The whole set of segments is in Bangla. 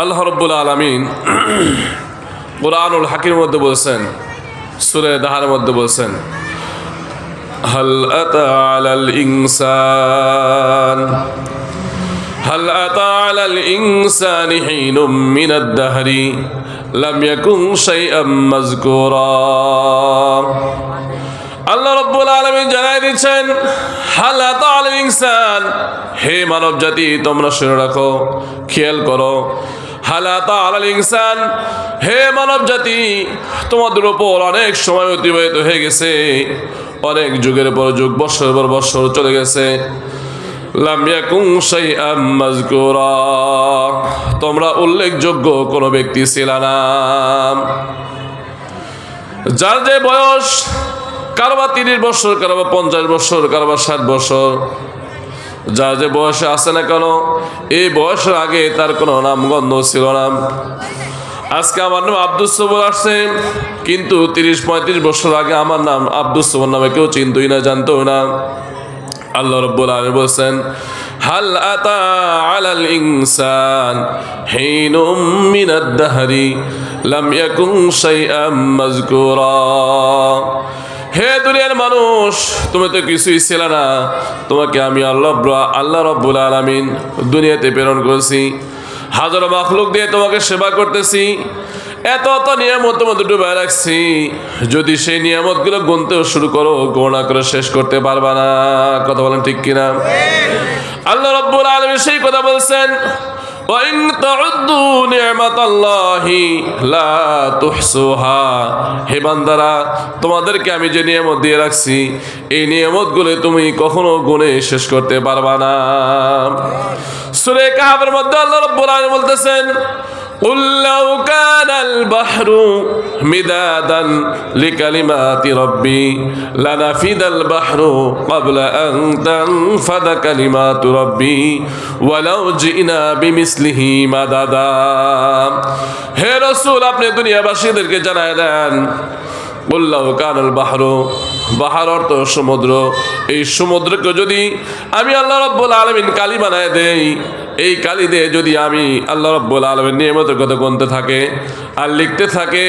আল্লাহ রাব্বুল আলামিন কুরআনুল হাকিমের মধ্যে বলছেন, সূরা দাহরের মধ্যে বলছেন, হাল আতা আলাল ইনসান হাল আতা আলাল ইনসানি হিনুম মিনাদ দাহরি লাম ইয়াকুন শাইআম মাযকুরা। আল্লাহ রাব্বুল আলামিন জানাই দিচ্ছেন, হাল আতা আলাল ইনসান, হে মানব জাতি তোমরা শুনে রাখো, খেয়াল করো। হাল আতা আলাল ইনসান, হে মানব জাতি তোমাদের উপর অনেক সময় অতিবাহিত হয়ে গেছে, অনেক যুগের পর যুগ, বৎসরের পর বৎসর চলে গেছে। লাম ইয়াকুন শাইআম মাযকুরা, তোমরা উল্লেখযোগ্য কোনো ব্যক্তি ছিল না। যার যে বয়স, কারবা 30 বছর, কারবা 50 বছর, কারবা 60 বছর, যার যে বয়সে আছে না কেন, এই বয়সের আগে তার কোনো নামগন্ধ ছিল না। আজকে আমার নাম আব্দুস সবুর আসছে, কিন্তু 30-35 বছর আগে আমার নাম আব্দুস সবুর নামে কেউ চিনতই না, জানতও না। আল্লাহ রাব্বুল আলামিন বলেন, হাল আতা আলাল ইনসান হিনুম মিনাদ দাহরি লাম ইয়াকুন শাইআম মাযকুরা। হে দুনিয়ার মানুষ, তুমি তো কিছুই ছিল না, তোমাকে আমি আল্লাহ রাব্বুল আলামিন দুনিয়াতে প্রেরণ করেছি, হাজারো মাখলুক দিয়ে তোমাকে সেবা করতেছি, এত নিয়ামত তোমাদের ডুবায় রাখছি। যদি সেই নিয়ামতগুলো গুনতেও শুরু করো, গণনা করে শেষ করতে পারবা না। কথা বলেন ঠিক কিনা? আল্লাহ রাব্বুল আলামিন সেই কথা বলছেন, ওয়া ইন তাউদ্দু নি'মাতাল্লাহি লা তুহসুহা। হে বান্দারা, তোমাদেরকে আমি যে নিয়ামত দিয়ে রাখছি, এই নিয়ামতগুলো তুমি কখনো গুণে শেষ করতে পারবা না। সূরা কাহফের মধ্যে আল্লাহ রাব্বুল আলামিন বলতেছেন, قُلْ لَوْ كَانَ الْبَحْرُ مِدَادًا لِكَلِمَاتِ رَبِّي لَنَفِدَ الْبَحْرُ قَبْلَ أَنْ تَنْفَدَ كَلِمَاتُ رَبِّي وَلَوْ جِئْنَا بِمِثْلِهِ مَدَدًا। হে রাসূল, আপনি দুনিয়াবাসীদেরকে জানায় দেন, قُلْ لَوْ كَانَ الْبَحْرُ, বাহার অর্থ সমুদ্র, এই সমুদ্রকে যদি আমি আল্লাহ রাব্বুল আলামিন কালি বানায় দেই, এই কালি দিয়ে যদি আমি আল্লাহ রাব্বুল আলামিন নিয়ামতের কথা গুনতে থাকে আর লিখতে থাকে,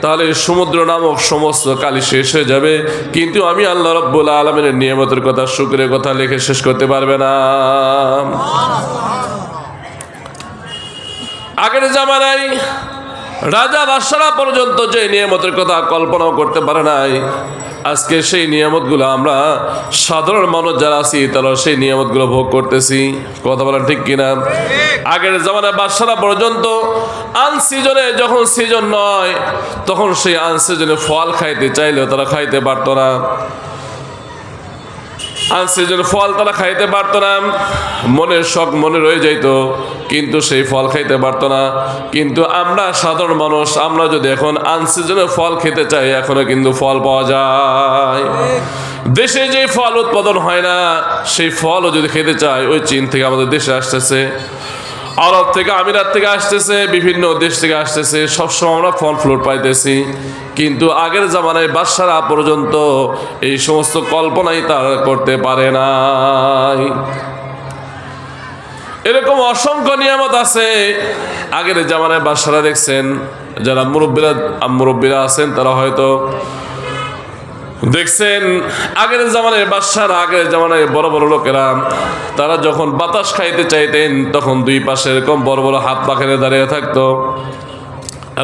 তাহলে সমুদ্র নামক সমস্ত কালি শেষ হয়ে যাবে, কিন্তু আমি আল্লাহ রাব্বুল আলামিনের নিয়ামতের কথা, শুকরের কথা লিখে শেষ করতে পারবে না। আগের জামানায় রাজা বাদশারা পর্যন্ত যে নিয়ামতের কথা কল্পনাও করতে পারে নাই, আজকে সেই নিয়ামতগুলো আমরা সাধারণ মানুষ যারা আছি তারা সেই নিয়ামতগুলো ভোগ করতেছি। কথা বলেন ঠিক কিনা? আগের জামানায় বাদশারা পর্যন্ত আনসিজনে, যখন সিজন নয় তখন সেই আনসিজনে ফল খাইতে চাইলেও তারা খাইতে পারতো না। আনসিজন ফল তারা খাইতে পারতো না, মনের শখ মনে রয়ে যাইতো, কিন্তু সেই ফল খাইতে পারতো না। কিন্তু আমরা সাধারণ মানুষ, আমরা যদি এখন আনসিজনে ফল খেতে চাই, এখনো কিন্তু ফল পাওয়া যায়। দেশে যে ফল উৎপাদন হয় না, সেই ফলও যদি খেতে চাই, ওই চীন থেকে আমাদের দেশে আসতেছে, আরব থেকে, আমিরাত থেকে আসতেছে, বিভিন্ন দেশ থেকে আসতেছে, সবসময় আমরা ফল ফ্রুট পাইতেছি। কিন্তু আগের জামানায় বাদশারা পর্যন্ত এই সমস্ত কল্পনাই তারা করতে পারে নাই। এরকম অসংখ্য নিয়ামত আছে। আগের জামানায় বাদশারা দেখছেন, যারা মুরব্বীরা আছেন তারা হয়তো দেখছেন, আগের জামানায় বাদশারা, আগের জামানায় বড় বড় লোকেরা, তারা যখন বাতাস খাইতে চাইতেন তখন দুই পাশে এরকম বড় বড় হাত পাখাতে দাঁড়িয়ে থাকতো।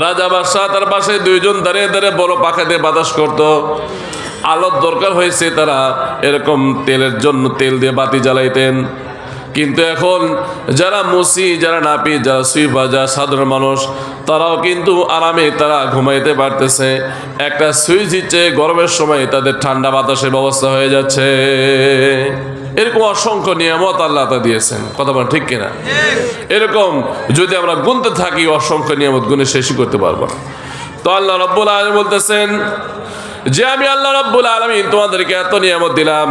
রাজা বাদশাহ তার পাশে দুইজন দাঁড়িয়ে দাঁড়িয়ে বড় পাখা দিয়ে বাতাস করতো। আলোর দরকার হয়েছে, তারা এরকম তেলের জন্য তেল দিয়ে বাতি জ্বালাইতেন। কিন্তু এখন যারা মুসি, যারা নাপি, যারা সুইপার, যারা সাধারণ মানুষ, তারাও কিন্তু আরামে তারা ঘুমাইতে পারতেছে। একটা সুইচ দিচ্ছে, গরমের সময় তাদের ঠান্ডা বাতাসের ব্যবস্থা হয়ে যাচ্ছে। এরকম অসংখ্য নিয়ামত আল্লাহ তা দিয়েছেন। কথা বলেন ঠিক কিনা? এরকম যদি আমরা গুনতে থাকি, অসংখ্য নিয়ামত গুনে শেষই করতে পারবো না। তো আল্লাহ রাব্বুল আলামিন বলতেছেন যে আমি আল্লাহ রাব্বুল আলামিন তোমাদেরকে এত নিয়ামত দিলাম,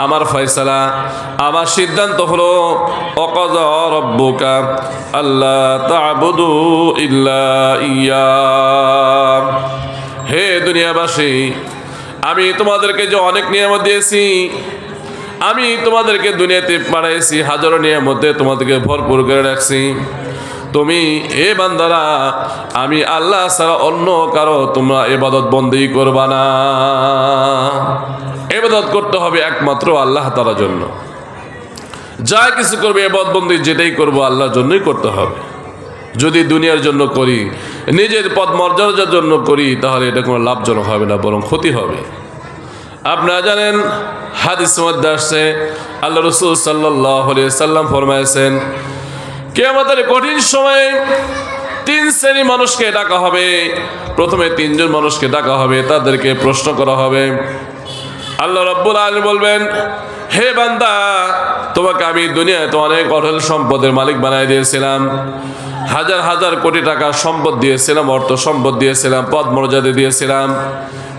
আমার ফয়সালা, আমার সিদ্ধান্ত হলো ওয়াকাযা রাব্বুকা আল্লা তা'বুদু ইল্লা ইয়্যা। হে দুনিয়াবাসী, আমি তোমাদেরকে যে অনেক নিয়ামত দিয়েছি, আমি তোমাদেরকে দুনিয়াতে পাঠাইছি, হাজারো নিয়ামতে তোমাদেরকে ভরপুর করে রাখছি, তুমি এ বান্দারা আমি আল্লাহ ছাড়া অন্য কারো তোমরা ইবাদত বন্দেগী করবা না। ইবাদত করতে হবে একমাত্র আল্লাহ তাআলার জন্য। যা কিছু করবে ইবাদত বন্দেগী যেটাই করবো আল্লাহর জন্যই করতে হবে। যদি দুনিয়ার জন্য করি, নিজের পদ মর্যাদার জন্য করি, তাহলে এটা কোনো লাভজনক হবে না, বরং ক্ষতি হবে। আপনারা জানেন হাদিসের মধ্যে আসছে আল্লাহ রাসূল সাল্লাল্লাহু আলাইহি সাল্লাম ফরমায়েছেন, কিয়ামতের কঠিন সময়ে 3 শ্রেণীর মানুষকে ডাকা হবে। প্রথমে 3 জন মানুষকে ডাকা হবে, তাদেরকে প্রশ্ন করা হবে। আল্লাহ রাব্বুল আলামিন বলবেন, হে বান্দা, তোমাকে আমি দুনিয়ায় তো অনেক অঢেল সম্পদের মালিক বানাই দিয়েছিলাম, হাজার হাজার কোটি টাকা সম্পদ দিয়েছিলাম, অর্থ সম্পদ দিয়েছিলাম, পদ মর্যাদা দিয়েছিলাম।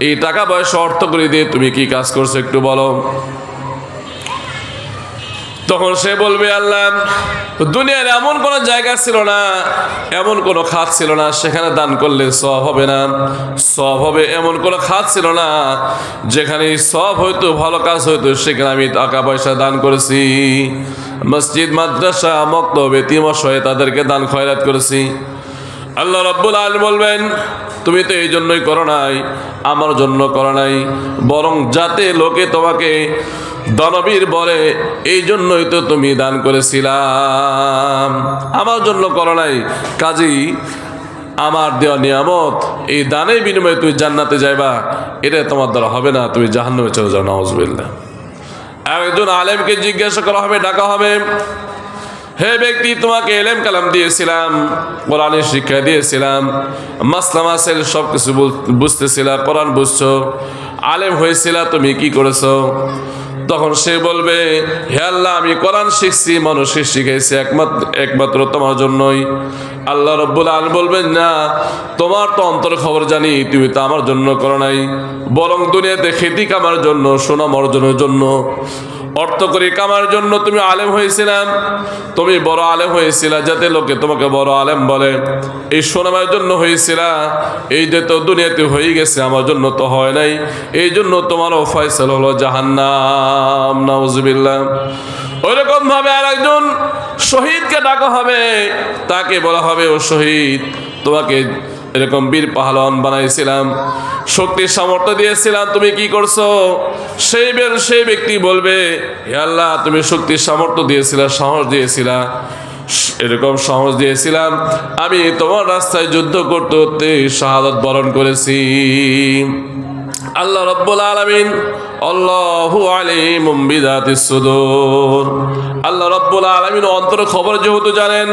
এই টাকা পয়সা অর্থ করে দিয়ে তুমি কি কাজ করছো একটু বলো। তখন সে বলবে, আল্লাহ, দুনিয়ার এমন কোনো জায়গা ছিল না, এমন কোনো খাত ছিল না সেখানে দান করলে সওয়াব হবে না। সওয়াব হবে এমন কোনো খাত ছিল না যেখানে সওয়াব হইতো, ভালো কাজ হইতো, সেখানে আমি টাকা পয়সা দান করেছি। মসজিদ, মাদ্রাসা, মক্তব, এতিমাশয়ে তাদেরকে দান খয়রাত করেছি। আল্লাহ রাব্বুল আলামিন বলবেন, তুমি তো এই জন্যই করো নাই, আমার জন্য করো নাই, বরং যাতে লোকে তোমাকে দানবীর বলে এই জন্যই তো তুমি দান করেছিলাম, আমার জন্য করো নাই। কাজেই আমার দেওয়া নিয়ামত, এই দানের বিনিময়ে তুমি জান্নাতে যাইবা, এটা তোমার দ্বারা হবে না, তুমি জাহান্নামে চলে যাও, নাউজুবিল্লাহ। একজন আলেমকে জিজ্ঞাসা করা হবে, ডাকা হবে, হে ব্যক্তি, তোমাকে ইলম কালাম দিয়েছিলাম, কোরআনের শিক্ষা দিয়েছিলাম, মাসলা মাসাইল সব কিছু বুঝতেছিলা, কোরআন বুঝছো, আলেম হয়েছিলা, তুমি কি করেছো? তখন সে বলবে, হে আল্লাহ, আমি কোরআন শিখছি, মানুষকে শিখাইছি একমাত্র তোমার জন্যই। আল্লাহ রাব্বুল আলামিন বলবেন, না, তোমার তো অন্তর খবর জানি, তুমি তো আমার জন্য করো নাই, বরং দুনিয়াতে খ্যাতি কামার জন্য, সুনাম অর্জনের জন্য, অর্থ করে কামার জন্য তুমি আলেম হয়েছিলাম, তুমি বড় আলেম হয়েছিলা, যাতে লোকে তোমাকে বড় আলেম বলে, এই সুনামের জন্য হয়েছিলা। এই যে তো দুনিয়াতে হয়ে গেছে, আমার জন্য তো হয় নাই, এই জন্য তোমারও ফয়সালা হলো জাহান্নাম, নাউজুবিল্লাহ। ওইরকম ভাবে আর একজন শহীদকে ডাকা হবে, তাকে বলা হবে, ও শহীদ, তোমাকে এরকম বীর পাহলওয়ান বানাইছিলাম, শক্তির সামর্থ্য দিয়েছিলাম, তুমি কি করছো? সেই ব্যক্তি বলবে, হে আল্লাহ, তুমি শক্তির সামর্থ্য দিয়েছিলা, সাহস দিয়েছিলা, এরকম সাহস দিয়েছিলাম, আমি তোমার রাস্তায় যুদ্ধ করতে করতে শাহাদাত বরণ করেছি। আল্লাহ রাব্বুল আলামিন, আল্লাহু আলিমুম বিযাতিস সুদূর, আল্লাহ রাব্বুল আলামিন অন্তর খবর যেহেতু জানেন,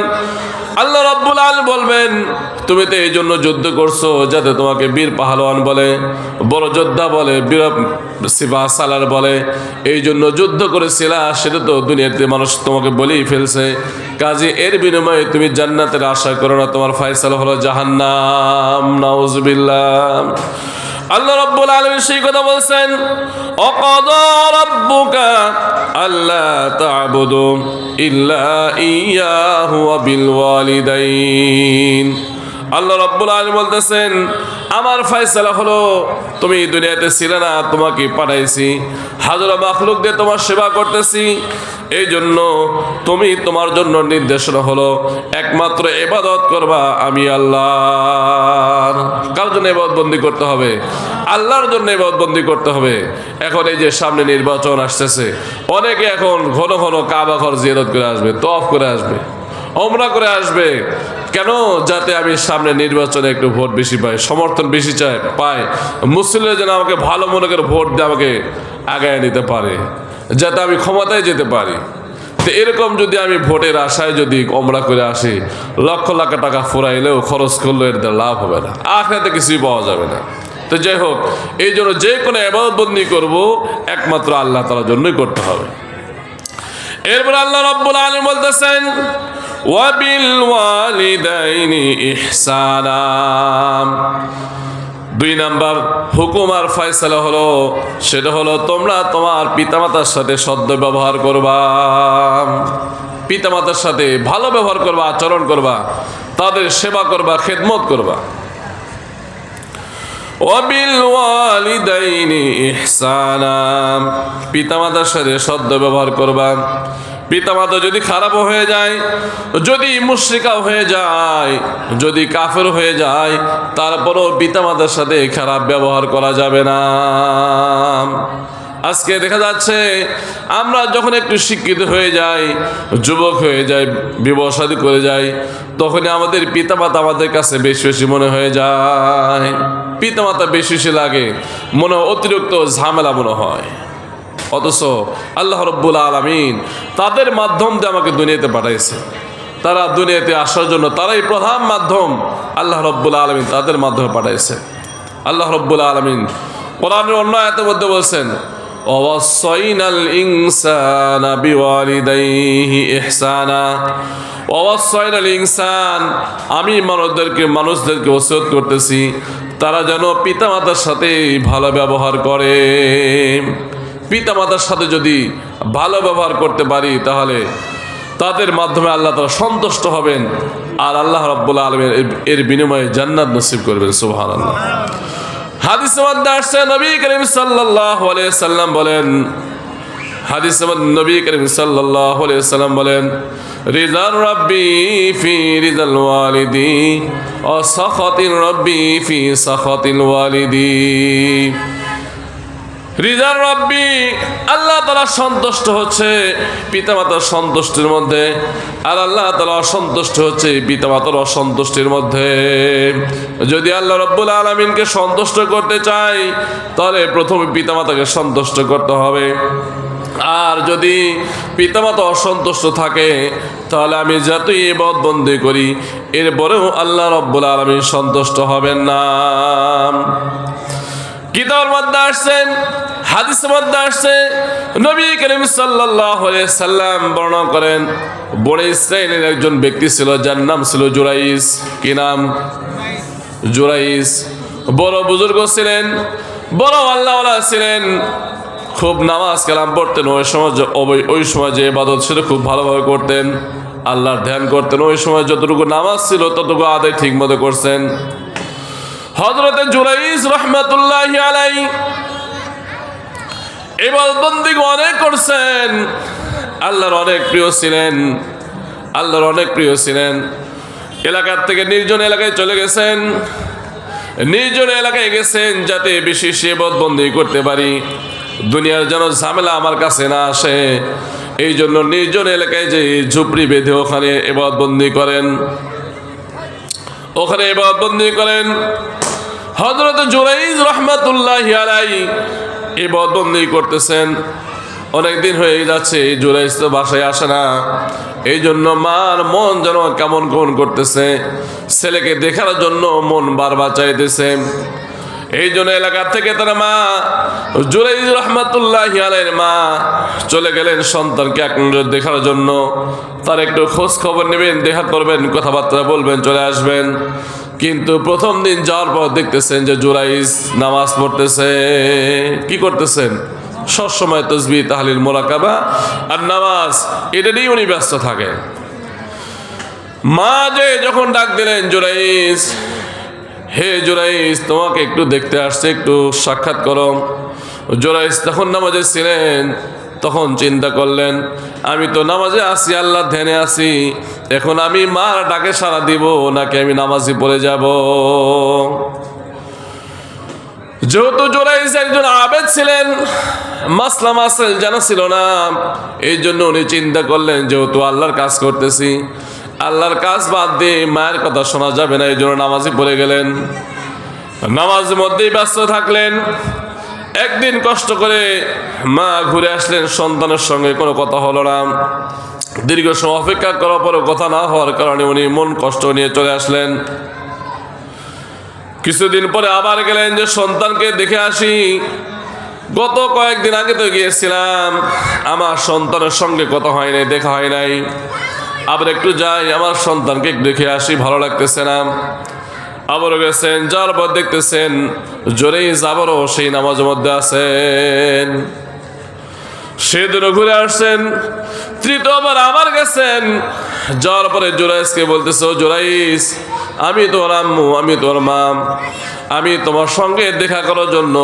আল্লাহ রাব্বুল আলামিন বলবেন, তুমি তো এই জন্য যুদ্ধ করছো যাতে তোমাকে বীর পাহলওয়ান বলে, বড় যোদ্ধা বলে, বীর সিপাহ সালার বলে, এই জন্য যুদ্ধ করেছিলা, সেটা তো দুনিয়াতে মানুষ তোমাকে বলেই ফেলছে। কাজে এর বিনিময়ে তুমি জান্নাতের আশা করো না, তোমার ফয়সালা হলো জাহান্নাম, নাউজুবিল্লাহ। আল্লাহ রাব্বুল আলামিন সেই কথা বলছেন, অকাদা রাব্বুকা আল্লা তা'বুদু ইল্লা ইয়াহু ওয়া বিল ওয়ালিদাইন। আল্লাহ রাব্বুল আলামিন বলতেছেন, আমার ফয়সালা হলো, তুমি দুনিয়াতে ছিলে না, তোমাকে পাঠাইছি, হাজারো মাখলুক দিয়ে তোমার সেবা করতেছি, এই জন্য তুমি, তোমার জন্য নির্দেশনা হলো একমাত্র ইবাদত করবা আমি আল্লাহর। কার জন্য ইবাদত বন্দি করতে হবে? আল্লাহর জন্য ইবাদত বন্দি করতে হবে। এখন এই যে সামনে নির্বাচন আসতেছে, অনেকে এখন ঘন ঘন কাবা ঘর জিয়ারত করে আসবে, তওয়াফ করে আসবে, ওমরা করে আসবে। কেন? যাতে আমি সামনে নির্বাচনে একটু ভোট বেশি পাই, সমর্থন বেশি পায়, মুসলিমরা যেন আমাকে ভালো মনে করে ভোট দিয়ে আমাকে আগায় নিতে পারে, যাতে আমি ক্ষমতায় যেতে পারি। তো এরকম যদি আমি ভোটের আশায় যদি ওমরা করে আসি, লক্ষ লক্ষ টাকা ফুরাইলেও, খরচ করলেও এর দ্বারা লাভ হবে না, আখিরাতে কিছুই পাওয়া যাবে না। তো যাই হোক, এই জন্য যে কোনো ইবাদত বন্দি করবো একমাত্র আল্লাহ তাআলার জন্যই করতে হবে। এরপর আল্লাহ রাব্বুল আলামিন বলতেছেন, ওয়াবিল ওয়ালিদাইনি ইহসানা। 2 নাম্বার হুকুম আর ফয়সালা হলো, সেটা হলো তোমরা তোমার পিতামাতার সাথে সদ্য ব্যবহার করবা, পিতামাতার সাথে ভালো ব্যবহার করবা, আচরণ করবা, তাদের সেবা করবা, খেদমত করবা। ওয়াবিল ওয়ালিদাইনি ইহসানা, পিতামাতার সাথে সদ্য ব্যবহার করবা। পিতামাতা যদি খারাপ হয়ে যায়, যদি মুশরিকা হয়ে যায়, যদি কাফের হয়ে যায়, তারপরও পিতামাতার সাথে খারাপ ব্যবহার করা যাবে না। আজকে দেখা যাচ্ছে আমরা যখন একটু শিক্ষিত হয়ে যাই, যুবক হয়ে যাই, বিবাহ শাদী করে যাই, তখনই আমাদের পিতামাতা আমাদের কাছে বেশি বেশি মনে হয়ে যায়। পিতামাতা বেশি বেশি লাগে, মনে হয় অতিরিক্ত ঝামেলা মনে হয়। অথচ আল্লাহ রব্বুল আলামিন তাদের মাধ্যম দিয়ে আমাকে দুনিয়াতে পাঠাইছে। তারা দুনিয়াতে আসার জন্য তারাই প্রধান মাধ্যম। আল্লাহ রব্বুল আলামিন তাদের মাধ্যমে পাঠাইছে। আল্লাহ রব্বুল আলামিন কোরআনের অন্য আয়াতের মধ্যে বলছেন, ওয়াসাইনাল ইনসানা বিওয়ালিদাইহি ইহসানা, ওয়াসাইনাল ইনসান, আমি মানুষদেরকে ওসিয়ত করতেছি তারা যেন পিতামাতার সাথে ভালো ব্যবহার করে। পিতামাতার সাথে যদি ভালো ব্যবহার করতে পারি, তাহলে তাদের মাধ্যমে আল্লাহ তাআলা সন্তুষ্ট হবেন, আর আল্লাহ রাব্বুল আলামিন এর বিনিময়ে জান্নাত নসিব করবেন। সুবহানাল্লাহ। হাদিসের মধ্যে আসছে, নবী করিম সাল্লাল্লাহু আলাইহি সাল্লাম বলেন, হাদিসের মধ্যে নবী করিম সাল্লাল্লাহু আলাইহি সাল্লাম বলেন, রিজার রাব্বি ফি রিজাল ওয়ালিদি ওয়া সাখাতির রাব্বি ফি সাখাতিল ওয়ালিদি। রিজার রাব্বি, আল্লাহ তাআলা সন্তুষ্ট হচ্ছে পিতামাতার সন্তুষ্টির মধ্যে, আর আল্লাহ তাআলা অসন্তুষ্ট হচ্ছে পিতামাতার অসন্তুষ্টির মধ্যে। যদি আল্লাহ রাব্বুল আলামিনকে সন্তুষ্ট করতে চাই, তাহলে প্রথমে পিতামাতাকে সন্তুষ্ট করতে হবে। আর যদি পিতামাতা অসন্তুষ্ট থাকে, তাহলে আমি যতই ইবাদত বন্দি করি, এরপরেও আল্লাহ রাব্বুল আলামিন সন্তুষ্ট হবেন না। কিতাবের মধ্যে আসছে, হাদিসের মধ্যে আসছে, নবী করিম সাল্লাল্লাহু আলাইহি সাল্লাম বর্ণনা করেন, বনে ইসরাইলের একজন ব্যক্তি ছিল, যার নাম ছিল জুরাইস। কি নাম? জুরাইস। বড় বুজুর্গ ছিলেন, বড় আল্লাহওয়ালা ছিলেন, খুব নামাজ কালাম পড়তেন। ওই সময় যে ইবাদত ছিল খুব ভালোভাবে করতেন, আল্লাহর ধ্যান করতেন। ওই সময় যতটুকু নামাজ ছিল ততটুকু আদায় ঠিক মতো করছেন। হযরতে জুরাইস রাহমাতুল্লাহি আলাইহি ইবাদত বন্দেগী অনেক করছেন, আল্লাহর অনেক প্রিয় ছিলেন, আল্লাহর অনেক প্রিয় ছিলেন। এলাকার থেকে নির্জন এলাকায় চলে গেছেন, নির্জন এলাকায় গেছেন যাতে বেশি ইবাদত বন্দেগী করতে পারি, দুনিয়ার যেন ঝামেলা আমার কাছে না আসে। এই জন্য নির্জন এলাকায় যে ঝুপড়ি বেঁধে ওখানে ইবাদত বন্দেগী করেন, ওখানে ইবাদত বন্দেগী করেন। হযরত জুরাইস রাহমাতুল্লাহি আলাইহি ইবাদত বন্দেগী করতেছেন, অনেক দিন হয়ে যাচ্ছে, জুরাইস তো বাসায় আসে না। এই জন্য মার মন যেন কেমন কেমন করতেছে, ছেলেকে দেখার জন্য মন বারবার চাইতেছে। এই জন্য এলাকার থেকে তার মা জুরাইস রাহমাতুল্লাহি আলাইহির মা চলে গেলেন সন্তানকে এক নজর দেখার জন্য। তার একটু খোঁজ খবর নেবেন, দেখা করবেন, কথাবার্তা বলবেন, চলে আসবেন। কিন্তু প্রথম দিন যাওয়ার পর দেখতেছেন যে জুরাইস নামাজ পড়তেছে। কি করতেছেন? সবসময় তাসবিহ, তাহলিল, মুরাকাবা আর নামাজ, এটা নিয়ে উনি ব্যস্ত থাকেন। মা যে যখন ডাক দিলেন, জুরাইস, হে জুরাইস, তোমাকে একটু দেখতে আসছে, একটু সাক্ষাৎ করো। জুরাইস তখন নামাজে ছিলেন, তখন চিন্তা করলেন, আমি তো নামাজে আছি, আল্লাহর ধ্যানে আছি, এখন আমি মার ডাকে সাড়া দিব নাকি আমি নামাজই পড়ে যাব? যেহেতু জুরাইস একজন আবেদ ছিলেন, মাসলা মাসাইল জানা ছিল না, এই জন্য উনি চিন্তা করলেন যেহেতু আল্লাহর কাজ করতেছি, আল্লাহর কাজ বাদ দিয়ে মায়ের কথা শোনা যাবে না, এই জন্য নামাজই পড়ে গেলেন। নামাজের মধ্যেই ব্যস্ত থাকলেন। একদিন কষ্ট করে মা ঘুরে আসলেন, সন্তানের সঙ্গে কোনো কথা হলো না। দীর্ঘ সময় অপেক্ষা করার পরও কথা না হওয়ার কারণে উনি মন কষ্ট নিয়ে চলে আসলেন। কিছুদিন পরে আবার গেলেন যে সন্তানকে দেখে আসি, গত কয়েকদিন আগে তো গিয়েছিলাম, আমার সন্তানের সঙ্গে কথা হয় নাই, দেখা হয় নাই, আবার একটু যাই, আমার সন্তানকে দেখে আসি, ভালো লাগতেছে না। আবারও গেছেন, যার পর দেখতেছেন জুরাইস আবারও সেই নামাজের মধ্যে আছেন। সেদিনও ঘুরে আসছেন, তৃতীয়বার আবার গেছেন। যাওয়ার পরে জুরাইজকে বলতেছে, ও জুরাইজ, আমি তোমার আম্মু, আমি তোমার মা, আমি তোমার সঙ্গে দেখা করার জন্য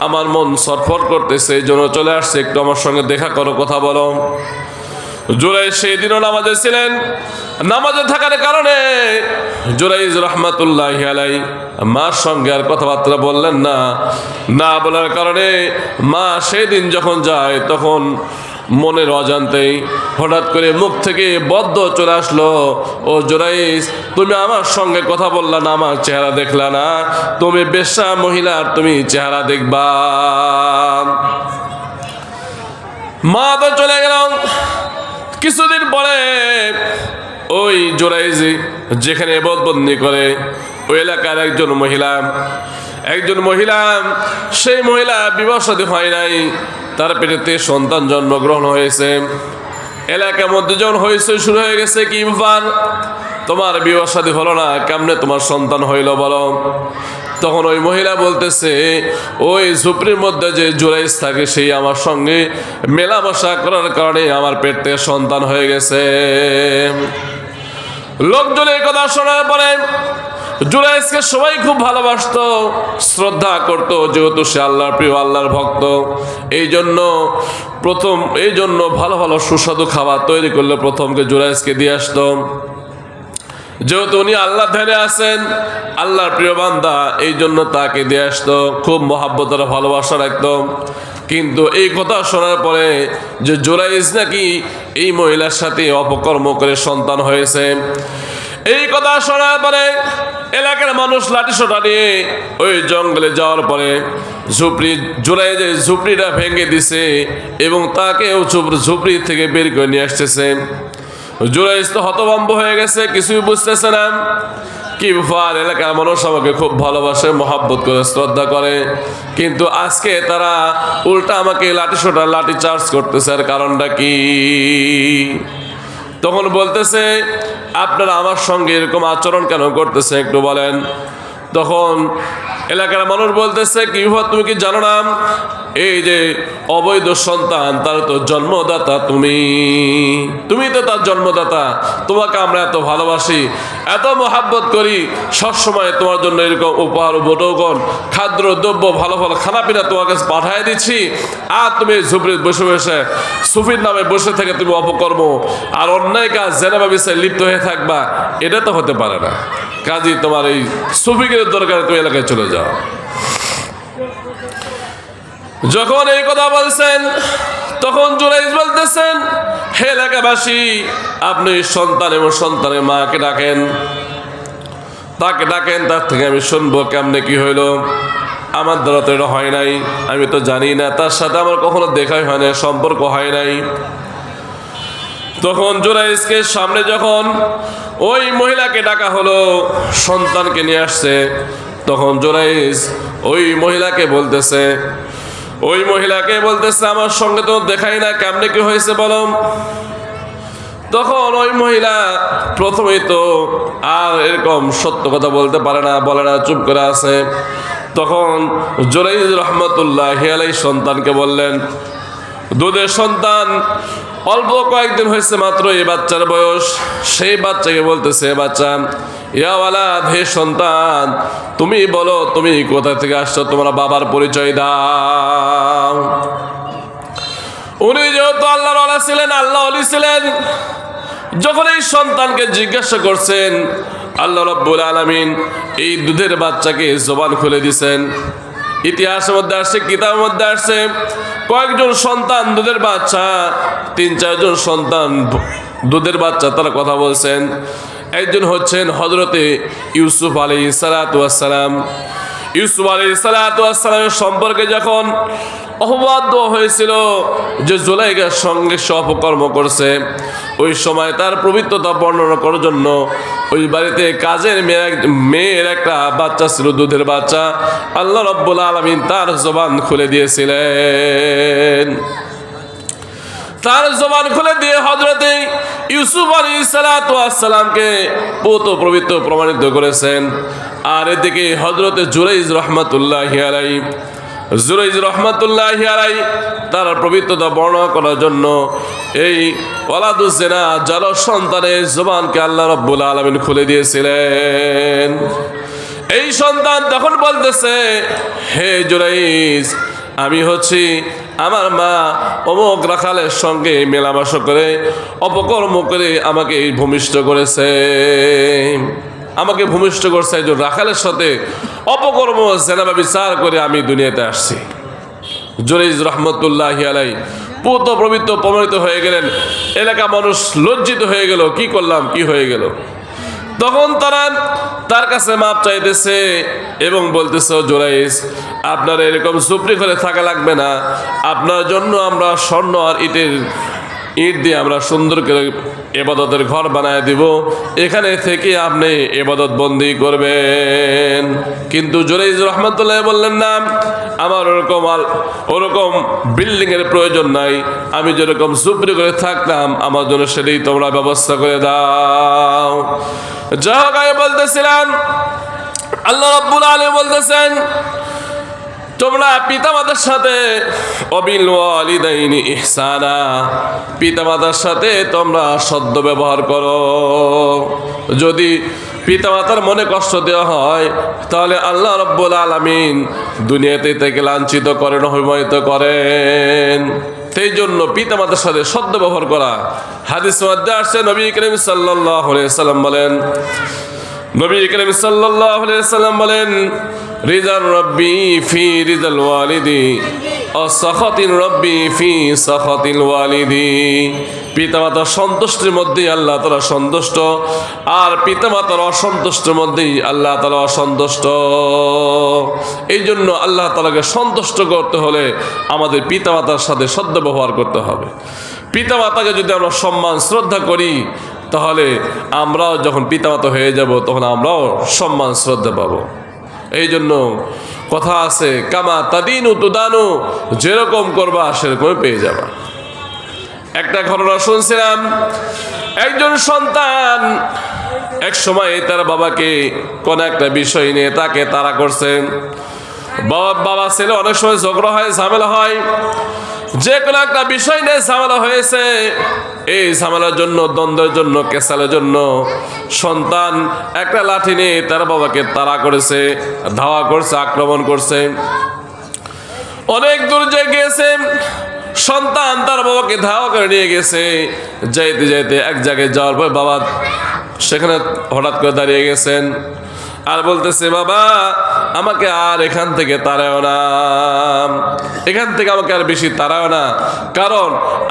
আমার মন ছটফট করতেছে, এই জন্য চলে আসছে, একটু আমার সঙ্গে দেখা করো, কথা বলো। জুরাইজ সেই দিনও নামাজে ছিলেন। নামাজে থাকার কারণে জুরাইজ রহমাতুল্লাহি আলাইহি মার সঙ্গে আর কথাবার্তা বললেন না। না বলার কারণে মা সেই দিন যখন যায় তখন মনের অজান্তেই হঠাৎ করে মুখ থেকে বদ্ধ চলে আসলো, ও জুরাইজ, তুমি আমার সঙ্গে কথা বললা না, আমার চেহারা দেখলা না, তুমি বেশ্যা মহিলার তুমি চেহারা দেখবা। মা তো চলে গেল। কিছুদিন পরে ওই জুরাইজি যেখানে বদবন্দি করে ওই এলাকার একজন মহিলা, সেই মহিলা বিবাহ শাদী হয় নাই, তার পেটেতে সন্তান জন্মগ্রহণ হয়েছে। এলাকার মধ্যে যখন হয়েছে শুরু হয়ে গেছে, কি ব্যাপার, তোমার বিবাহ শাদী হলো না, কেমনে তোমার সন্তান হইল বলো। তখন ওই মহিলা বলতেছে, ওই ঝুপড়ির মধ্যে যে জুরাইজ থাকে সেই আমার সঙ্গে মেলামেশা করার কারণে আমার পেট থেকে সন্তান হয়ে গেছে। লোকজন এই কথা শোনার পরে জুরাইজকে সবাই খুব ভালোবাসতো, শ্রদ্ধা করত, যেহেতু সে আল্লাহর প্রিয়, আল্লাহর ভক্ত। এই জন্য ভালো ভালো সুস্বাদু খাবার তৈরি করলে প্রথমকে জুরাইজকে দিয়ে আসতো, যেহেতু উনি আল্লাহ ধ্যানে আছেন, আল্লাহর প্রিয় বান্দা, এই জন্য তাকে দিয়ে আসতো, খুব মহাব্বতের ভালোবাসা রাখতো। কিন্তু এই কথা শোনার পরে যে জুরাইজ নাকি এই মহিলার সাথে অপকর্ম করে সন্তান হয়েছে, এই কথা শোনার পরে এলাকার মানুষ লাঠিসোঁটা নিয়ে ওই জঙ্গলে যাওয়ার পরে জুরাইজের ঝুপড়িটা ভেঙে দিছে এবং তাকেও ঝুপড়ি থেকে বের করে নিয়ে আসতেছে। জুরাইজ তো হতভম্ব হয়ে গেছে, কিছুই বুঝতেছে না, কি ব্যাপার, এলাকার মানুষ আমাকে খুব ভালোবাসে, মহাব্বত করে, শ্রদ্ধা করে, কিন্তু আজকে তারা উল্টা আমাকে লাঠি চার্জ করতেছে, আর কারণটা কি? তখন বলতেছে, আপনারা আমার সঙ্গে এরকম আচরণ কেন করতেছে একটু বলেন। তখন এলাকার মানুষ বলতেছে, কি ব্যাপার, তুমি কি জানো না এই যে অবৈধ সন্তান তার তো জন্মদাতা তুমি তো তার জন্মদাতা, তোমাকে আমরা এত ভালোবাসি, এত মহাব্বত করি, সবসময় তোমার জন্য এরকম উপহার উপঢৌকন, খাদ্য দ্রব্য, ভালো ভালো খানাপিনা তোমার কাছে পাঠিয়ে দিচ্ছি, আর তুমি ঝুপড়ি বসে বসে সুফির নামে বসে থেকে তুমি অপকর্ম আর অন্যায় কাজ জেনাবা বিষয়ে লিপ্ত হয়ে থাকবা, এটা তো হতে পারে না। কাজী তোমার এই সুফিকের দরকারে তুমি এলাকায় চলে যাও। যখন এই কথা বলছেন তখন জুরাইজ বলতেছেন, হে এলাকাবাসী, আপনি সন্তান এবং সন্তানের মাকে ডাকেন, তাকে ডাকেন, তার থেকে আমি শুনবো কেমনে কি হইল। আমার দ্বারা তো এটা হয় নাই, আমি তো জানি না, তার সাথে আমার কখনো দেখাই হয় না, সম্পর্ক হয় নাই। তখন জুরাইজকে সামনে যখন ওই মহিলাকে ডাকা হলো, সন্তানকে নিয়ে আসছে, তখন জুরাইজ ওই মহিলাকে বলতেছে, আমার সঙ্গে তো দেখাই না, কেমনে কি হয়েছে বলো। তখন ওই মহিলা প্রথমেই তো আর এরকম সত্য কথা বলতে পারে না, বলে না, চুপ করে আছে। তখন জুরাইজ রহমতুল্লাহি আলাইহি সন্তানকে বললেন, দুধের সন্তান, অল্প কয়েকদিন হয়েছে মাত্র এই বাচ্চার বয়স। সেই বাচ্চাকে বলতেছে, বাচ্চা, ইয়া ওয়ালাদ, হে সন্তান, তুমি বলো তুমি কোথা থেকে আসছো, তোমার বাবার পরিচয় দাও। উনি যেহেতু আল্লাহর ওয়ালি ছিলেন, আল্লাহ ওয়ালি ছিলেন, যখন এই সন্তানকে জিজ্ঞাসা করছেন, আল্লাহ রাব্বুল আলামিন এই দুধের বাচ্চাকে জবান খুলে দিয়েছেন। ইতিহাসের মধ্যে আসছে, কিতাবের মধ্যে আসছে, কয়েকজন সন্তান দুধের বাচ্চা, 3-4 জন সন্তান দুধের বাচ্চা, তারা কথা বলছেন। একজন হচ্ছেন হযরতে ইউসুফ আলাইহিস সালাতু ওয়াস সালাম। ইউসুফ আলাইহিস সালাতু ওয়াস সালামের সম্পর্কে যখন অপবাদ দেওয়া হয়েছিল যে জুলাইখার সঙ্গে সে অপকর্ম করছে, ওই সময় তার পবিত্রতা বর্ণনা করার জন্য ওই বাড়িতে কাজের মেয়ের একটা বাচ্চা ছিল, দুধের বাচ্চা। আল্লাহ রাব্বুল আলামিন তার জবান খুলে দিয়েছিলেন। তার জবান খুলে দিয়ে হযরতে ইউসুফ আলাইহিস সালাতু ওয়াস সালামকে পবিত্র প্রমাণিত করেছেন। আর এদিকে হযরতে জুরাইজ রহমাতুল্লাহি আলাইহি জুরাইজ রহমাতুল্লাহি আলাইহি তার পবিত্রতা বর্ণনা করার জন্য এই ওয়ালাদুজ জিনা জালস সন্তানের জবানকে আল্লাহ রাব্বুল আলামিন খুলে দিয়েছিলেন। এই সন্তান তখন বলতেছে, হে জুরাইজ, আমি হচ্ছি আমার মা অমুক রাখালের সঙ্গে মেলামেশা করে অপকর্ম করে আমাকে ভূমিষ্ঠ করেছে, আমাকে ভূমিষ্ঠ করছে একজন রাখালের সাথে অপকর্ম জেনাবা বিচার করে আমি দুনিয়াতে আসছি। জুরাইজ রহমতুল্লাহি আলাইহি পুত পবিত্র প্রমাণিত হয়ে গেলেন। এলাকা মানুষ লজ্জিত হয়ে গেল, কি করলাম, কি হয়ে গেল। তখন তারা তার কাছে মাপ চাইতেছে এবং বলতেছে, জুরাইজ, আপনার এরকম সুপ্রি করে থাকা লাগবে না, আপনার জন্য আমরা স্বর্ণ আর ইট দিয়ে আমরা সুন্দর করে ইবাদতের ঘর বানায় দিব, এখানে থেকে আপনি ইবাদত বন্দি করবেন। কিন্তু জুরাইজ রহমাতুল্লাহ বললেন, না, আমার ওরকম বিল্ডিং এর প্রয়োজন নাই, আমি যেরকম সুপ্রি করে থাকতাম আমার জন্য সেটাই তোমরা ব্যবস্থা করে দাও। যা হোক, আমি বলতেছিলাম, আল্লাহ রাব্বুল আলামিন বলতেছেন, তোমরা পিতামাতার সাথে অবিল ওয়ালিদাইনি ইহসানা, পিতামাতার সাথে তোমরা সদ্য ব্যবহার করো। যদি পিতামাতার মনে কষ্ট দেওয়া হয় তাহলে আল্লাহ রাব্বুল আলামিন দুনিয়াতে থেকে লাঞ্ছিত করেন, অপমানিত করেন। সেই জন্য পিতামাতার সাথে সদ্য ব্যবহার করা। হাদিস মধ্যে আসছে, নবী করিম সাল্লাল্লাহু আলাইহি সাল্লাম বলেন, নবী করিম সাল্লাল্লাহু আলাইহি সাল্লাম বলেন, রিজাল রব্বি ফি রিজাল ওয়ালিদি অসাখাতিল রব্বি ফি সাখাতিল ওয়ালিদি। পিতামাতার সন্তুষ্টির মধ্যেই আল্লাহ তাআলা সন্তুষ্ট, আর পিতামাতার অসন্তুষ্টের মধ্যেই আল্লাহ তাআলা অসন্তুষ্ট। এই জন্য আল্লাহ তাআলাকে সন্তুষ্ট করতে হলে আমাদের পিতামাতার সাথে সদ্ব্যবহার করতে হবে। পিতামাতাকে যদি আমরা সম্মান শ্রদ্ধা করি তাহলে আমরাও যখন পিতামাতা হয়ে যাব তখন আমরাও সম্মান শ্রদ্ধা পাবো। এই জন্য কথা আছে, কামা তাদিনু তুদানু, যেরকম করবা সেরকমই পেয়ে যাবা। একটা ঘটনা শুনছিলাম, একজন সন্তান এক সময় তার বাবাকে কোন একটা বিষয় নিয়ে তাকে তাড়া করছেন। বাবা ছেলে অনেক সময় ঝগড়া হয়, ঝামেলা হয়, যে কোনো একটা বিষয় নিয়ে ঝামেলা হয়েছে। এই ঝামেলার জন্য, দ্বন্দ্বের জন্য, কেসালের জন্য সন্তান একটা লাঠি নিয়ে তার বাবাকে তাড়া করেছে, ধাওয়া করছে, আক্রমণ করছে। অনেক দূর গিয়েছে সন্তান, তার বাবাকে ধাওয়া করে নিয়ে গেছে। যাইতে যাইতে এক জায়গায় যাওয়ার পর বাবা সেখানে হঠাৎ করে দাঁড়িয়ে গেছেন আর বলতেছে, বাবা, আমাকে আর এখান থেকে তাড়াও না, এখান থেকে আমাকে আর বেশি তাড়াও না, কারণ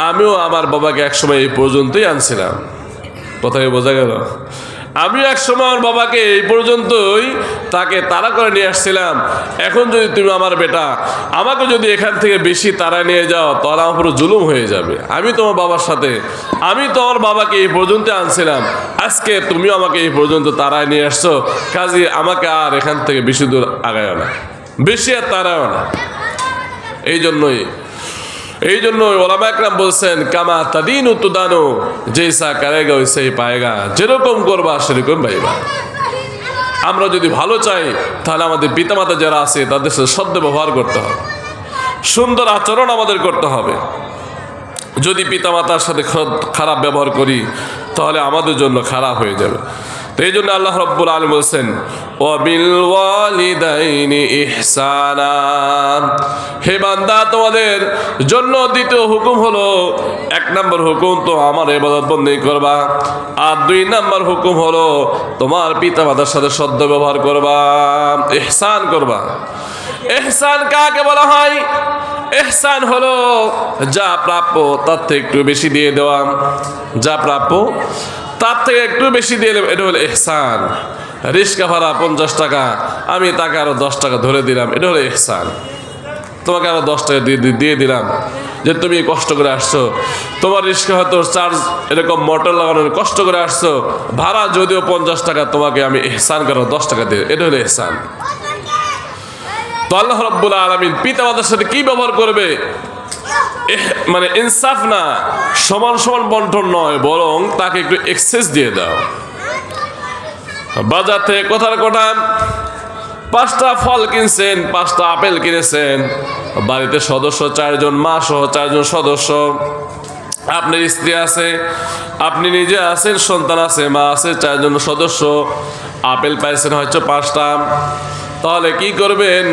আমিও আমার বাবাকে একসময় এই পর্যন্তই আনছিলাম। কথাই বোঝা গেল? আমি একসময় আমার বাবাকে এই পর্যন্তই তাকে তাড়া করে নিয়ে আসছিলাম। এখন যদি তুমি আমার বেটা আমাকে যদি এখান থেকে বেশি তাড়া নিয়ে যাও তাহলে আমার পুরো জুলুম হয়ে যাবে। আমি তোমার বাবার সাথে, আমি তোমার বাবাকে এই পর্যন্ত আনছিলাম, আজকে তুমিও আমাকে এই পর্যন্ত তাড়ায় নিয়ে আসছো, কাজে আমাকে আর এখান থেকে বেশি দূর আগায়ও না, বেশি আর তাড়ায়ও না। এই জন্য ওলামা একরাম বলছেন, কামা তাদিনু তুদানু, জৈসা করেগা ওইসাই পায়েগা, যেরকম করবা সেরকম পাইবা। আমরা যদি ভালো চাই তাহলে আমাদের পিতামাতা যারা আছে তাদের সাথে সদ্য ব্যবহার করতে হবে, সুন্দর আচরণ আমাদের করতে হবে। যদি পিতামাতার সাথে খারাপ ব্যবহার করি তাহলে আমাদের জন্য খারাপ হয়ে যাবে। তো এই জন্য আল্লাহ রাব্বুল আলামিন বলছেন, ওয়াবিল ওয়ালিদাইনি ইহসানা। হে বান্দা, তোমাদের জন্য দ্বিতীয় হুকুম হলো, এক নম্বর হুকুম তো আমার ইবাদত বন্দেগী করবা, আর দুই নম্বর হুকুম হলো তোমার পিতামাতার সাথে সদ্য ব্যবহার করবা, ইহসান করবা। ইহসান কাকে বলা হয়? ইহসান হলো যা প্রাপ্য তার থেকে একটু বেশি দিয়ে দেওয়া, যা প্রাপ্য তার থেকে একটু বেশি দিয়ে দেবে, এটা হলো ইহসান। রিক্সা ভাড়া 50 টাকা, আমি তাকে আরো 10 টাকা ধরে দিলাম, এটা হলো ইহসান। তোমাকে আরো 10 টাকা দিয়ে দিলাম, যে তুমি কষ্ট করে আসছো, তোমার রিক্সা হয়তো চার্জ এরকম মোটর লাগানোর কষ্ট করে আসছো, ভাড়া যদিও 50 টাকা, তোমাকে আমি ইহসান করে 10 টাকা দিয়ে, এটা হলো ইহসান। তো আল্লাহ রাব্বুল আলামিন পিতামাতার সাথে কি ব্যবহার করবে? মানে ইনসাফ না, সমান সমান বন্টন নয়, বরং তাকে একটু এক্সেস দিয়ে দাও। বাজার থেকে কথার কথা 5টা ফল কিনছেন, 5টা আপেল কিনেছেন, বাড়িতে সদস্য 4 জন, মা সহ 4 জন সদস্য, আপনার স্ত্রী আছে, আপনি নিজে আছেন, সন্তান আছে, মা আছে, 4 জন সদস্য, আপেল পাইছেন হয়তো 5টা। তাহলে কি করবেন?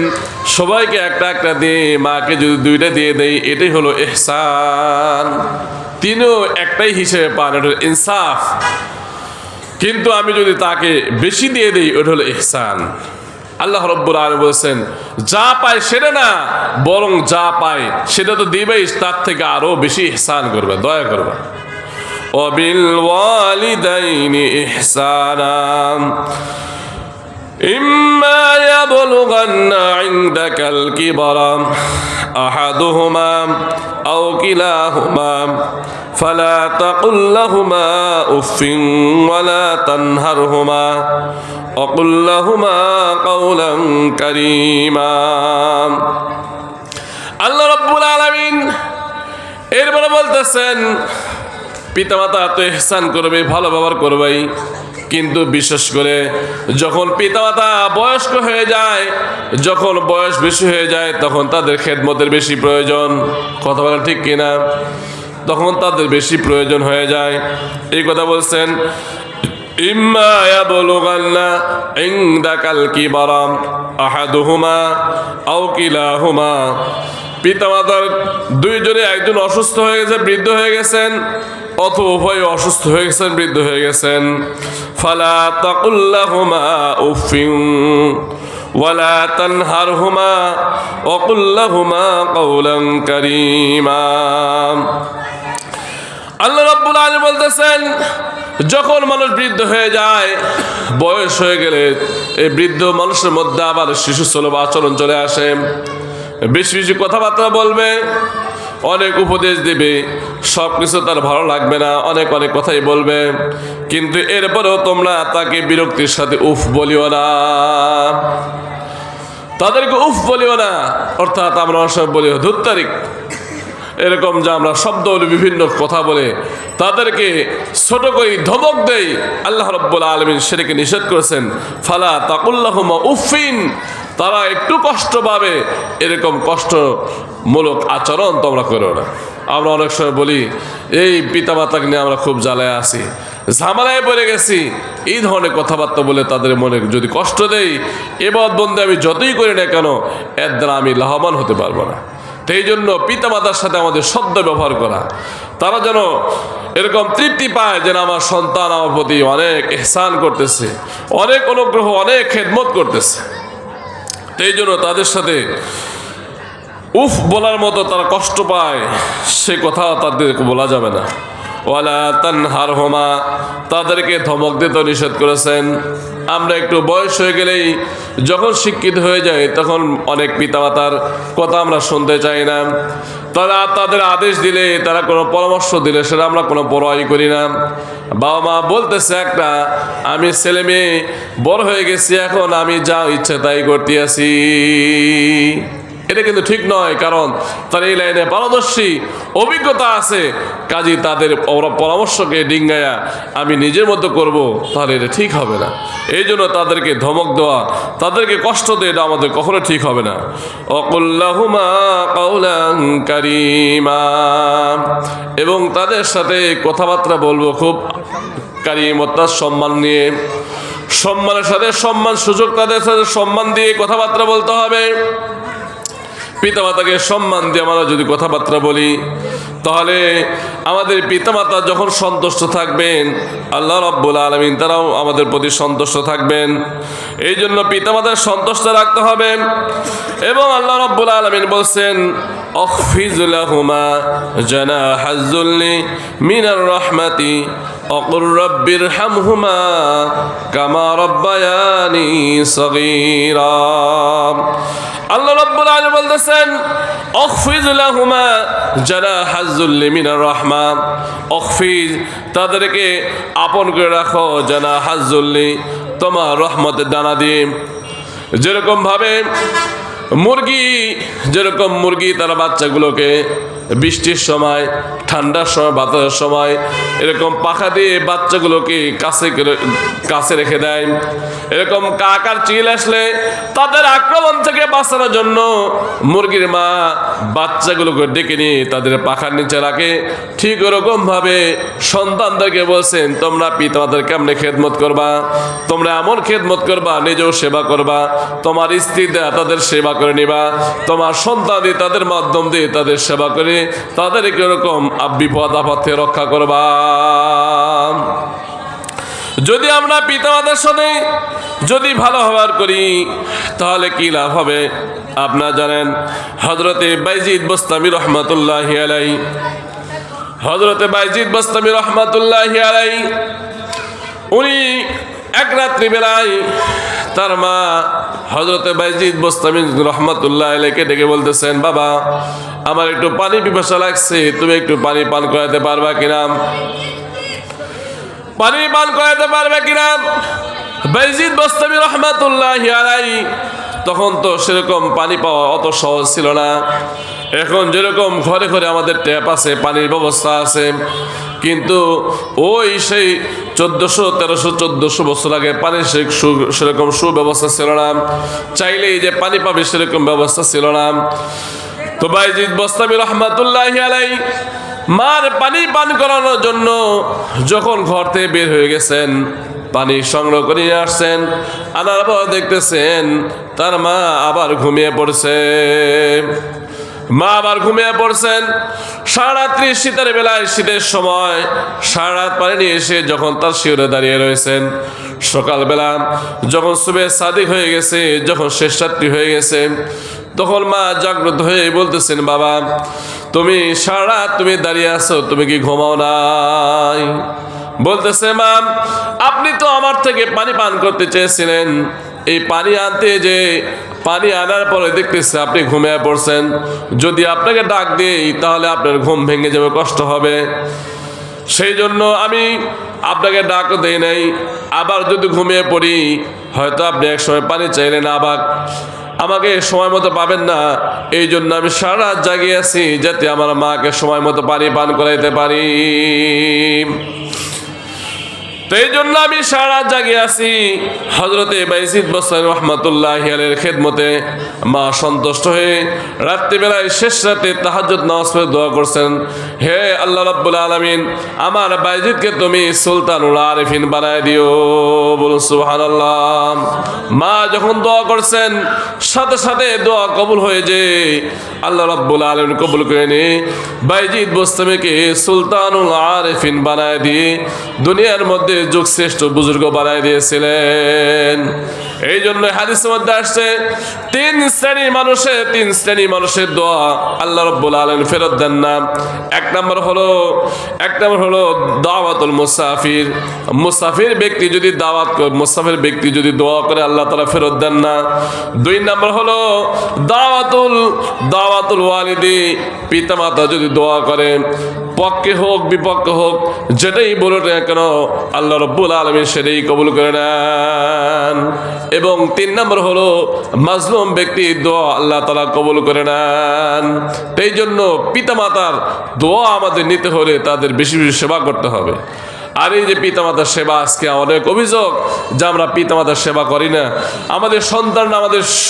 সবাইকে একটা একটা দিয়ে, মাকে যদি 2টা দিয়ে দেই, এটাই হলো ইহসান। তিনিও একটাই হিসেবে পান, এটা ইনসাফ। কিন্তু আমি যদি তাকে বেশি দিয়ে দিই, ওটা হলো ইহসান। আল্লাহ রাব্বুল আলামিন বলেছেন, যা পায় সেটা না, বরং যা পায় সেটা তো দিবেই, তার থেকে আরো বেশি ইহসান করবে, দয়া করবে। ওয়াবিল ওয়ালিদাইনি ইহসানা ইম্মা ইয়াবলুগান্না ইনদাকাল কিবারা আহাদুহুমা আও কিলাহুমা ফালা তাকুল লাহুমা উফিন ওয়ালা তানহারহুমা وقل لهما قولا كريما। আল্লাহ রাব্বুল আলামিন এরপরে বলতেছেন, পিতামাতা তো ইহসান করবে, ভালো ব্যবহার করবেই, কিন্তু বিশেষ করে যখন পিতামাতা বয়স্ক হয়ে যায়, যখন বয়স বেশি হয়ে যায়, তখন তাদের খেদমতের বেশি প্রয়োজন। কথা বলেন ঠিক কিনা? তখন তাদের বেশি প্রয়োজন হয়ে যায়। এই কথা বলছেন, ইম্মা ইয়াবলুগান্না ইনদাকাল কিবারা আহাদুহুমা আও কিলাহুমা, পিতামাতার 2 জনে একজন অসুস্থ হয়ে গেছে, বৃদ্ধ হয়ে গেছেন, অথবা উভয় অসুস্থ হয়ে গেছেন, বৃদ্ধ হয়ে গেছেন। ফালা তাকুল লাহুমা উফিন ওয়ালা তানহারহুমা ওয়া কুল লাহুমা কাওলান কারীমা। আল্লাহ রাব্বুল আলামিন বলতেছেন, যখন মানুষ বৃদ্ধ হয়ে যায়, বয়স হয়ে গেলে এই বৃদ্ধ মানুষের মধ্যে আবার শিশু সুলভ আচরণ চলে আসে। বেশি বেশি কথাবার্তা বলবে, অনেক উপদেশ দিবে, সব কিছু তার ভালো লাগবে না, অনেক অনেক কথাই বলবে, কিন্তু এরপরেও তোমরা তাকে বিরক্তির সাথে উফ বলিও না, তাদেরকে উফ বলিও না। অর্থাৎ আমরা সব বলি ধুর তারিখ, এরকম যে আমরা শব্দ বলে, বিভিন্ন কথা বলে তাদেরকে ছোট করি, ধমক দেই। আল্লাহ রাব্বুল আলামিন সেটাকে নিষেধ করেছেন। ফালা তাকুল লাহুমা উফিন, তারা একটু কষ্ট পাবে, এরকম কষ্টমূলক আচরণ তোমরা করো না। আমরা অনেক সময় বলি, এই পিতামাতাকে নিয়ে আমরা খুব জ্বালায় আছি, ঝামেলায় পড়ে গেছি, এই ধরনের কথাবার্তা বলে তাদের মনে যদি কষ্ট দেই, ইবাদত বন্দী আমি যতই করি না কেন, এর দ্বারা আমি লাভবান হতে পারবো না। এই জন্য পিতামাতার সাথে আমাদের সদ্য ব্যবহার করা, তারা যেন এরকম তৃপ্তি পায় যেন আমার সন্তান আমার প্রতি অনেক ইহসান করতেছে, অনেক অনুগ্রহ, অনেক খেদমত করতেছে। এই জন্য তাদের সাথে উফ বলার মতো তারা কষ্ট পায়, সে কথা তাদেরকে বলা যাবে না। ওয়ালা তানহারহুমা, তাদেরকে ধমক দিতে নিষেধ করেছেন। আমরা একটু বয়স হয়ে গেলেই, যখন শিক্ষিত হয়ে যায়, তখন অনেক পিতামাতার কথা আমরা শুনতে চাই না। তারা তাদের আদেশ দিলে, তারা কোনো পরামর্শ দিলে, সেটা আমরা কোনো পরোয়াই করি না। বাবা মা বলতেছে একটা, আমি ছেলে মেয়ে বড় হয়ে গেছি, এখন আমি যা ইচ্ছে তাই করতে আছি, এটা কিন্তু ঠিক নয়। কারণ তার এই লাইনে পারদর্শী, অভিজ্ঞতা আছে, কাজী তাদের পরামর্শকে ডিঙ্গায়া আমি নিজের মতো করব, তাহলে এটা ঠিক হবে না। এই জন্য তাদেরকে ধমক দেওয়া, তাদেরকে কষ্ট দেওয়া, এটা আমাদের কখনো ঠিক হবে না। ওয়াকুল লাহুমা কাওলান কারীমা, এবং তাদের সাথে কথাবার্তা বলবো খুব কারীমতার সম্মান নিয়ে, সম্মানের সাথে সম্মান, সুযোগ তাদের সাথে সম্মান দিয়ে কথাবার্তা বলতে হবে। পিতামাতাকে সম্মান দিয়ে আমরা যদি কথাবার্তা বলি, তাহলে আমাদের পিতামাতা যখন সন্তুষ্ট থাকবেন, আল্লাহ রাব্বুল আলামিন তারাও আমাদের প্রতি সন্তুষ্ট থাকবেন। এই জন্য পিতামাতার সন্তুষ্ট রাখতে হবে। এবং আল্লাহ রাব্বুল আলামিন বলছেন, আখফিজ লাহুমা জানাহাজ যুল্লি মিনার রাহমাতি ওয়াকুর রাব্বিরহামহুমা কামা রাব্বায়ানি সগীরা। আল্লাহ রাব্বুল আলামিন বলতেছেন, আখফিজ লাহুমা জানাহাজ যুল্লি মিনার রাহমা, আখফিজ, তাদেরকে আপন করে রাখো, জানাহাজ যুল্লি, তোমার রহমতের ডানা দিয়ে। যেরকম ভাবে মুরগি তারা বাচ্চাগুলোকে বৃষ্টির সময়, ঠান্ডার সময়, বাতাসের সময় এরকম পাখা দিয়ে বাচ্চাগুলোকে কাছে রেখে দেয়। এরকম কাকার চিল আসলে তাদের আক্রমণ থেকে বাঁচানোর জন্য মুরগির মা বাচ্চাগুলোকে ডেকে নিয়ে তাদের পাখার নিচে রাখে। ঠিক ওরকম ভাবে সন্তানদেরকে বলছেন, তোমরা পিতামাতার কেমনে খেদমত করবা, তোমরা এমন খেদমত করবা নিজেও সেবা করবা, তোমার স্ত্রী দেয়া তাদের সেবা করে নিবা, তোমার সন্তান দিয়ে তাদের মাধ্যম দিয়ে তাদের সেবা করে তাদেরকে এরকম বিপদ আপদ থেকে রক্ষা করবা। যদি আমরা পিতামাতার সাথে যদি ভালো ব্যবহার করি তাহলে কি লাভ হবে? আপনারা জানেন হযরতে বাইজিদ বুস্তামি রহমাতুল্লাহি আলাইহি, হযরতে বাইজিদ বুস্তামি রহমাতুল্লাহি আলাইহি উনি এক রাত্রি বেলায় তার মা হযরতে বাইজিদ বুস্তামি রহমাতুল্লাহি আলাইহিকে ডেকে বলতেছেন, বাবা আমার একটু পানি পিপাসা লাগছে, তুমি একটু পানি পান করাতে পারবা কিনা? পানি পান করাতে পারবে কিনা? বাইজিদ বুস্তামি রহমাতুল্লাহি আলাইহি তখন তো সেরকম পানি পাওয়া অত সহজ ছিল না। এখন যেরকম ঘরে ঘরে আমাদের ট্যাপ আছে, পানির ব্যবস্থা আছে, কিন্তু ওই সেই 1400-1300-1400 বছর আগে পানির সেরকম সুব্যবস্থা ছিল না। চাইলেই যে পানি পাবে সেরকম ব্যবস্থা ছিল না। তো বাইজিদ বুস্তামি রহমাতুল্লাহি আলাইহি মার পানি পান করানোর জন্য যখন ঘর থেকে বের হয়ে গেছেন, পানি সংগ্রহ করে নিয়ে আসছেন, আনার পর দেখতেছেন তার মা আবার ঘুমিয়ে পড়ছে। মা আবার ঘুমিয়ে পড়ছেন। সারারাত্রি শীতের বেলায়, শীতের সময় সারা রাত পানি নিয়ে এসে যখন তার শিয়রে দাঁড়িয়ে রয়েছেন, সকালবেলা যখন সুবে সাদিক হয়ে গেছে, যখন শেষ রাত্রি হয়ে গেছে, তখন মা জাগ্রত হয়ে বলতেছেন, বাবা তুমি সারা রাত তুমি দাঁড়িয়ে আছো, তুমি কি ঘুমাও নাই? বলতেছে, মা আপনি তো আমার থেকে পানি পান করতে চেয়েছিলেন, এই পানি আনতে যে পানি আনার পরে দেখতেছে আপনি ঘুমিয়ে পড়ছেন, যদি আপনাকে ডাক দিই তাহলে আপনার ঘুম ভেঙে যাবে, কষ্ট হবে, সেই জন্য আমি আপনাকে ডাকও দেই নাই। আবার যদি ঘুমিয়ে পড়ি হয়তো আপনি এক সময় পানি চাইলেন, আবার আমাকে সময় মতো পাবেন না, এই জন্য আমি সারা রাত জাগিয়ে আছি যাতে আমার মাকে সময় মতো পানি পান করাইতে পারি। তো এই জন্য আমি সারা রাত জাগিয়ে আছি। হযরতে বাইজিদ বুস্তামি রহমাতুল্লাহি আলাইহির খেদমতে মা সন্তুষ্ট হয়ে রাত্রিবেলায় শেষ রাতে তাহাজ্জুদ নামাজ পড়ে দোয়া করছেন, হে আল্লাহ রাব্বুল আলামিন আমার বাইজিদকে তুমি সুলতানুল আরিফিন বানায় দিও। বলুন সুবহানাল্লাহ। মা যখন দোয়া করছেন সাথে সাথে দোয়া কবুল হয়ে যে আল্লাহ রাব্বুল আলামিন কবুল করে নি বাইজিদ বুস্তামিকে সুলতানুল আরিফিন বানায় দিয়ে দুনিয়ার মধ্যে যুগ শ্রেষ্ঠ বুজুর্গ বানায় দিয়েছিলেন। এই জন্য হাদিসের মধ্যে আসছে তিন শ্রেণী মানুষের দোয়া আল্লাহ রাব্বুল আলামিন ফেরত দেন না। এক নম্বর হলো দাওয়াতুল মুসাফির। মুসাফির ব্যক্তি যদি মুসাফির ব্যক্তি যদি দোয়া করে আল্লাহ তাআলা ফেরত দেন না। দুই নম্বর হলো দাওয়াতুল ওয়ালিদি, পিতামাতা যদি দোয়া করে পক্ষে হোক বিপক্ষে হোক যেটাই বলুন না কেন আল্লাহ রাব্বুল আলামিন সেটাই কবুল করে নেন। এবং তিন নম্বর হলো মাজলুম ব্যক্তির দোয়া আল্লাহ তাআলা কবুল করে নেন। এই জন্য পিতামাতার দোয়া আমাদের নিতে হলে তাদের বেশি বেশি সেবা করতে হবে। আর এই যে পিতামাতার সেবা, আজকে অনেক অভিযোগ যে আমরা পিতামাতার সেবা করি না, আমাদের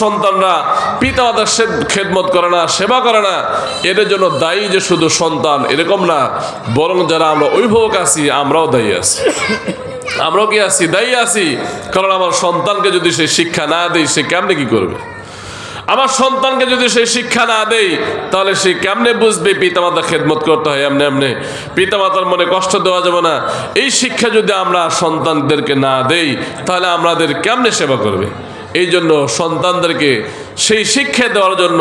সন্তানরা পিতামাতার খেদমত করে না, সেবা করে না। এদের জন্য দায়ী যে শুধু সন্তান এরকম না, বরং যারা আমরা অভিভাবক আছি আমরাও দায়ী আছি। আমরাও কি আছি? দায়ী আছি। কারণ আমার সন্তানকে যদি সে শিক্ষা না দেয় সে কেমনে কি করবে? আমার সন্তানকে যদি সেই শিক্ষা না দেই তাহলে সে কেমনে বুঝবে পিতামাতার খেদমত করতে হয় এমনি পিতামাতার মনে কষ্ট দেওয়া যাবে না। এই শিক্ষা যদি আমরা সন্তানদেরকে না দেই তাহলে আমাদের কেমনে সেবা করবে? এই জন্য সন্তানদেরকে সেই শিক্ষা দেওয়ার জন্য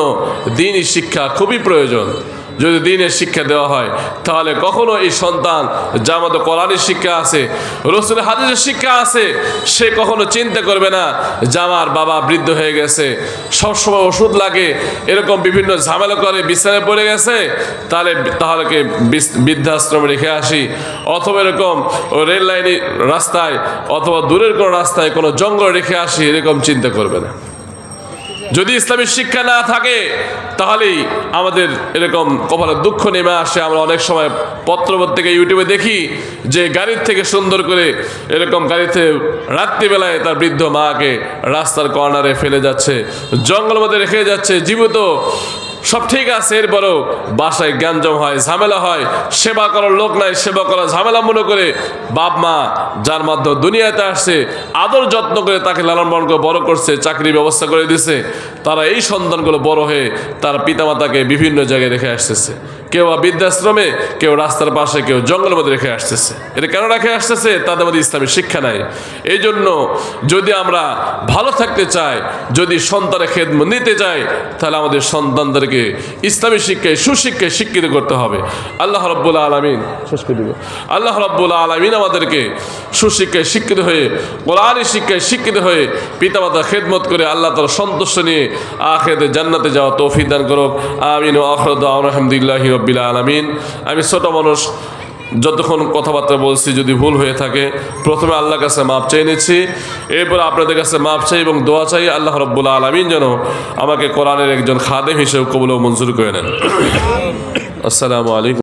দ্বীনি শিক্ষা খুবই প্রয়োজন। যদি দ্বীনের শিক্ষা দেওয়া হয় তাহলে কখনো এই সন্তান, যা আমাদের কোরআনের শিক্ষা আছে, রাসূলের হাদিসের শিক্ষা আছে, সে কখনো চিন্তা করবে না যে আমার বাবা বৃদ্ধ হয়ে গেছে, সবসময় ওষুধ লাগে, এরকম বিভিন্ন ঝামেলা করে বিছানায় পড়ে গেছে, তাহলে বৃদ্ধাশ্রমে রেখে আসি, অথবা এরকম রেল লাইনের রাস্তায় অথবা দূরের কোনো রাস্তায় কোনো জঙ্গল রেখে আসি, এরকম চিন্তা করবে না। যদি ইসলামী শিক্ষা না থাকে তাহলেই আমাদের এরকম কপালে দুঃখ নেমে আসে। আমরা অনেক সময় পত্রপত্রিকা ইউটিউবে দেখি যে গাড়ির থেকে সুন্দর করে এরকম গাড়িতে রাত্রিবেলায় তার বৃদ্ধ মাকে রাস্তার কর্নারে ফেলে যাচ্ছে, জঙ্গলের মধ্যে রেখে যাচ্ছে জীবিত। সব ঠিক আছে, এরপরও বাসায় গ্যাঞ্জাম হয়, ঝামেলা হয়, সেবা করার লোক নাই, সেবা করার ঝামেলা মনে করে বাপ মা যার মাধ্যমে দুনিয়াতে আসছে আদর যত্ন করে তাকে লালন পালন করে বড় করছে, চাকরির ব্যবস্থা করে দিছে, তারা এই সন্তানগুলো বড় হয়ে তার পিতামাতাকে বিভিন্ন জায়গায় রেখে আসতেছে। কেউ বৃদ্ধাশ্রমে, কেউ রাস্তার পাশে, কেউ জঙ্গলের মধ্যে রেখে আসতেছে। এটা কেন রেখে আসতেছে? তাদের মধ্যে ইসলামী শিক্ষা নাই। এই জন্য যদি আমরা ভালো থাকতে চাই, যদি সন্তানের খেদমত নিতে চাই, তাহলে আমাদের সন্তানদেরকে ইসলামী শিক্ষায় সুশিক্ষায় শিক্ষিত করতে হবে। আল্লাহ রাব্বুল আলামিন আল্লাহ রাব্বুল আলামিন আমাদেরকে সুশিক্ষায় শিক্ষিত হয়ে, কোরআনী শিক্ষায় শিক্ষিত হয়ে পিতামাতার খেদমত করে আল্লাহ তাআলার সন্তুষ্ট নিয়ে আখিরাতে জান্নাতে যাওয়া তৌফিক দান করুক। আমিন ওয়া আখিরু দাওয়ানা আলহামদুলিল্লাহি রাব্বিল আলামিন। আমি ছোট মানুষ, যতক্ষণ কথাবার্তা বলছি যদি ভুল হয়ে থাকে প্রথমে আল্লাহর কাছে মাপ চেয়ে নিচ্ছি, এরপর আপনাদের কাছে মাপ চাই এবং দোয়া চাই আল্লাহ রাব্বুল আলামিন যেন আমাকে কোরআনের একজন খাদেম হিসেবে কবুল ও মঞ্জুর করে নেন। আসসালামু আলাইকুম।